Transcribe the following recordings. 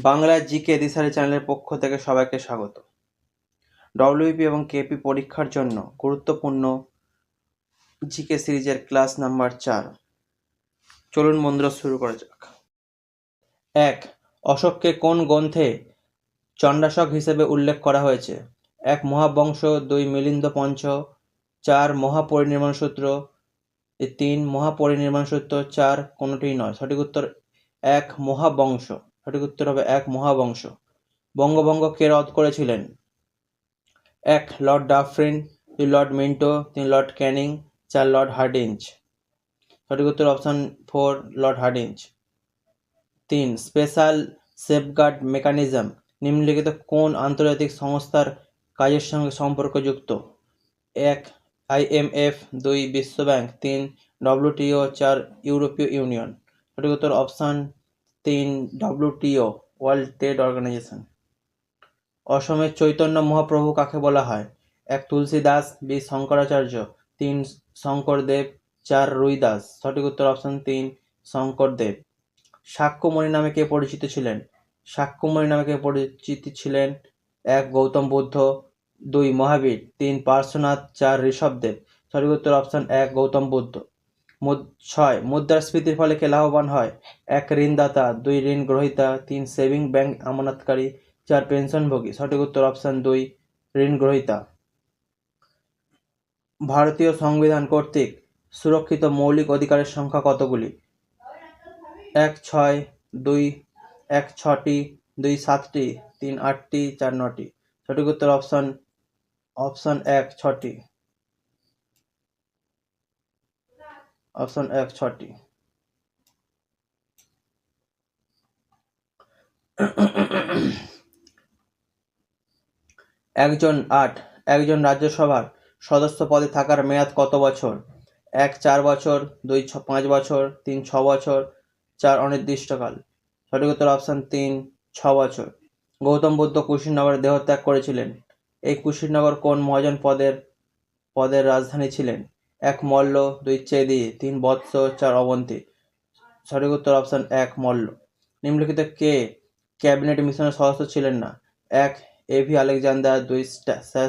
Bangla GK দিশারি চ্যানেলের পক্ষ থেকে সবাইকে স্বাগত। ডব্লিউপি এবং কেপি পরীক্ষার জন্য গুরুত্বপূর্ণ জিকে সিরিজের ক্লাস নাম্বার 4। চলুন বন্ধুরা শুরু করা যাক। 1. অশোককে কোন গ্রন্থে চণ্ডাশক হিসেবে উল্লেখ করা হয়েছে? 1. মহাবংশ, 2. মিলিন্দ পঞ্চ, 4. মহাপরিনির্বাণ সূত্র, 3. মহাপরিনির্বাণ সূত্র, 4. কোনোটিই নয়। সঠিক উত্তর 1. মহাবংশ। সঠিক উত্তর হবে 1. মহাবংশ। বঙ্গভঙ্গ কে রদ করেছিলেন? 1. Lord Dufferin, 2. Lord Minto, 3. Lord Canning, 4. Lord Hardinge. সঠিক উত্তর option 4, Lord Hardinge. 3. Special safeguard mechanism নিম্নলিখিত কোন আন্তর্জাতিক সংস্থার কাজের সঙ্গে সম্পর্কযুক্ত? 1. IMF, 2. বিশ্বব্যাংক, 3. WTO, 4. ইউরোপীয় ইউনিয়ন। সঠিক উত্তর option 3, WTO, world trade organization. অসমের চৈতন্য মহাপ্রভু কাকে বলা হয়? 1. তুলসী দাস, 2. শঙ্করাচার্য, 3. শঙ্করদেব, 4. রুইদাস। সঠিক উত্তর অপশন 3, শঙ্করদেব। শাক্যমণি নামে কে পরিচিত ছিলেন? শাক্যমণি নামে কে পরিচিত ছিলেন? 1. গৌতম বুদ্ধ, 2. মহাবীর, 3. পার্শ্বনাথ, 4. ঋষভদেব। সঠিক উত্তর অপশন 1, গৌতম বুদ্ধ। 6. মুদ্রাস্ফীতির ফলে কে লাভবান হয়? 1. ঋণদাতা, 2. ঋণ গ্রহীতা, 3. সেভিং ব্যাংক আমানতকারী, 4. পেনশনভোগী। সঠিক উত্তর অপশন 2, ঋণ গ্রহীতা। ভারতীয় সংবিধান কর্তৃক সুরক্ষিত মৌলিক অধিকারের সংখ্যা কতগুলি? 1. 6, 2. 1. 6টি, 2. 7টি, 3. 8টি, 4. 9টি। সঠিক উত্তর অপশন 1, 6টি। অপশন 1, 6টি। একজন রাজ্যসভার সদস্য পদে থাকার মেয়াদ কত বছর? 1. 4 বছর, 2. 5 বছর, 3. 6 বছর, 4. অনির্দিষ্টকাল। সঠিক উত্তর অপশন 3, 6 বছর। গৌতম বুদ্ধ কুশীনগরে দেহত্যাগ করেছিলেন। এই কুশীনগর কোন মহাজন পদের রাজধানী ছিলেন? 1. মল্ল, 2. চেদি, 3. বৎস, 4. অবন্তী। সঠিক উত্তর অপশন 1, মল্ল। নিম্নলিখিত কে ক্যাবিনেট মিশনের সদস্য ছিলেন না? 1. AV Alexander, 2.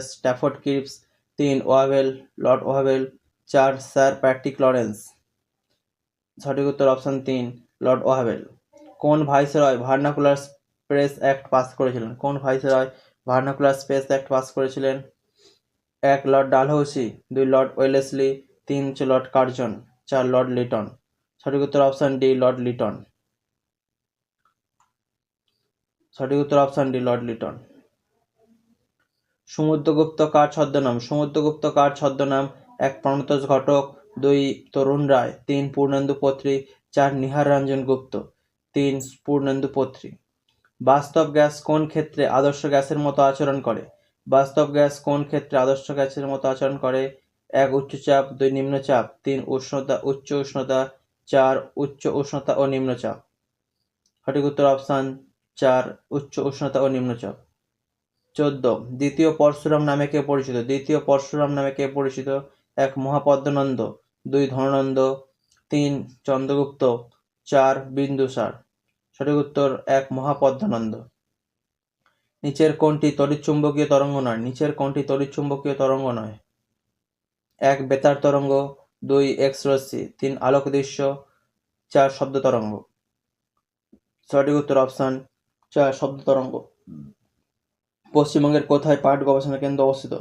Stafford Cripps, 3. Wavell, lord Wavell, 4. Sir Patrick Lawrence. সঠিক উত্তর অপশন 3, লর্ড ওয়াভেল। কোন ভাইসরয় ভার্নাকুলার স্পেস অ্যাক্ট পাস করেছিলেন? কোন ভাইসরয় ভার্নাকুলার স্পেস অ্যাক্ট পাস করেছিলেন? 1. Lord Dalhousie, 2. Lord Wellesley, 3. Lord Curzon, 4. Lord Lytton. সঠিক উত্তর অপশন ডি, লর্ড লিটন। সঠিক উত্তর option D, lord Lytton. Samudragupta কার ছদ্মনাম? সমুদ্রগুপ্ত কার ছদ্মনাম? 1. প্রণতোষ ঘটক, 2. তরুণ রায়, 3. পূর্ণেন্দু পত্রী, 4. নিহার রঞ্জন গুপ্ত, 3. পূর্ণেন্দু পত্রী। বাস্তব গ্যাস কোন ক্ষেত্রে আদর্শ গ্যাসের মতো আচরণ করে? বাস্তব গ্যাস কোন ক্ষেত্রে আদর্শ গ্যাসের মতো আচরণ করে? 1. উচ্চচাপ, 2. নিম্নচাপ, 3. উচ্চ উষ্ণতা, 4. উচ্চ উষ্ণতা ও নিম্নচাপ। সঠিক উত্তর অপশন 4, উচ্চ উষ্ণতা ও নিম্নচাপ। 14. দ্বিতীয় পরশুরাম নামে কে পরিচিত? দ্বিতীয় পরশুরাম নামে কে পরিচিত? 1. মহাপদ্মনন্দ, 2. ধননন্দ, 3. চন্দ্রগুপ্ত, 4. বিন্দুসার। সঠিক উত্তর 1. মহাপদ্মনন্দ। নিচের কোনটি তড়িৎচুম্বকীয় তরঙ্গ নয়? নিচের কোনটি তড়িৎচুম্বকীয় তরঙ্গ নয়? 1. বেতার তরঙ্গ, 2. এক্স রশ্মি, 3. আলোক দৃশ্য, 4. শব্দ তরঙ্গ। সঠিক উত্তর অপশন 4, শব্দ তরঙ্গ। পশ্চিমবঙ্গের কোথায় পাট গবেষণা কেন্দ্র অবস্থিত?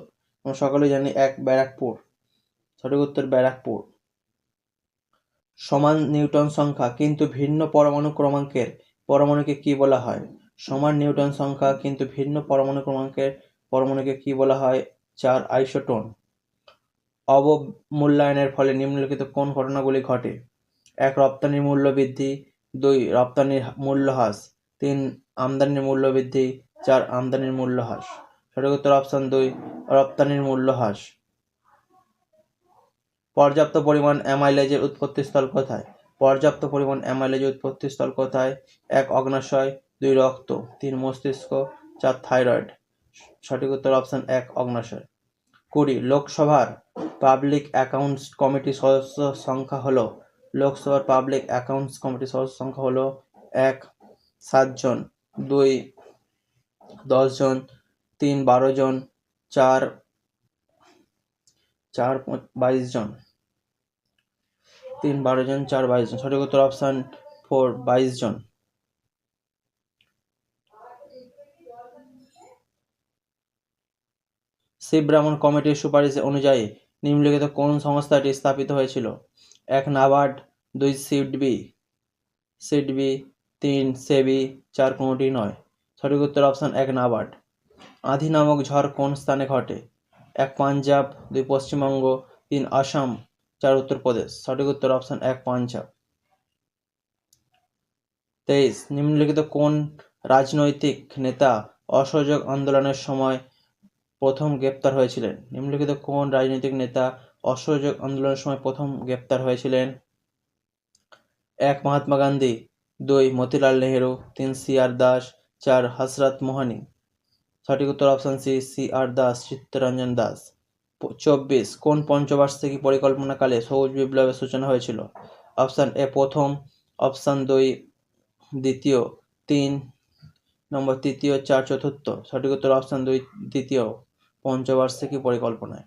আমরা সকলেই জানি 1. ব্যারাকপুর। সঠিক উত্তর ব্যারাকপুর। সমান নিউটন সংখ্যা কিন্তু ভিন্ন পরমাণু ক্রমাঙ্কের পরমাণুকে কি বলা হয়? সমান নিউটন সংখ্যা কিন্তু ভিন্ন পরমাণু ক্রমাঙ্কের পরমাণুকে কি বলা হয়? 4. আইসোটোন। অবমূল্যায়নের ফলে নিম্নলিখিত কোন ঘটনাগুলি ঘটে? 1. রপ্তানির মূল্য বৃদ্ধি, 2. রপ্তানির মূল্য হ্রাস, 3. আমদানির মূল্য বৃদ্ধি, 4. আমদানির মূল্য হ্রাস। সঠিক উত্তর অপশন 2, রপ্তানির মূল্য হ্রাস। পর্যাপ্ত পরিমাণ অ্যামাইলেজের উৎপত্তিস্থল কোথায়? পর্যাপ্ত পরিমাণ অ্যামাইলেজের উৎপত্তিস্থল কোথায়? 1. অগ্ন্যাশয়, 2. রক্ত, 3. মস্তিষ্ক, 4. থাইরয়েড। সঠিক উত্তর অপশন 1, অগ্ন্যাশয়। 20. লোকসভার পাবলিক অ্যাকাউন্টস কমিটির সদস্য সংখ্যা হলো? লোকসভার পাবলিক অ্যাকাউন্টস কমিটির সদস্য সংখ্যা হলো 1. 7 জন, 2 10 জন, 3 12 জন, 4 22 জন, 3 12 জন, 4 22 জন। সঠিক উত্তর অপশন 4 22 জন। শিব ব্রাহ্মণ কমিটির সুপারিশ অনুযায়ী নিম্নলিখিত কোন সংস্থাটি স্থাপিত হয়েছিল? 1 নাবার্ড, 2 সিডবি, 3 সেবি, 4 কোনোটি নয়। সঠিক উত্তর অপশন 1 নাবার্ড। আঁধি নামক ঝড় কোন স্থানে ঘটে? 1 পাঞ্জাব, 2 পশ্চিমবঙ্গ, 3 আসাম, 4 উত্তরপ্রদেশ। সঠিক উত্তর অপশন 1 পাঞ্জাব। 23 নিম্নলিখিত কোন রাজনৈতিক নেতা অসহযোগ আন্দোলনের সময় প্রথম গ্রেপ্তার হয়েছিলেন? নিম্নলিখিত কোন রাজনৈতিক নেতা অসহযোগ আন্দোলনের সময় প্রথম গ্রেপ্তার হয়েছিলেন? 1 মহাত্মা গান্ধী, 2 মতিলাল নেহেরু, 3 CR দাস, 4 হযরত মোহনী। সঠিক উত্তর option C CR Das, Chittaranjan Das. 24 কোন পঞ্চবার্ষিকী পরিকল্পনাকালে সবুজ বিপ্লবের সূচনা হয়েছিল? অপশন এ প্রথম, অপশন 2 দ্বিতীয়, 3 নম্বর তৃতীয়, 4 চতুর্থ। সঠিক উত্তর অপশন 2 দ্বিতীয় পঞ্চবার্ষিকী পরিকল্পনায়।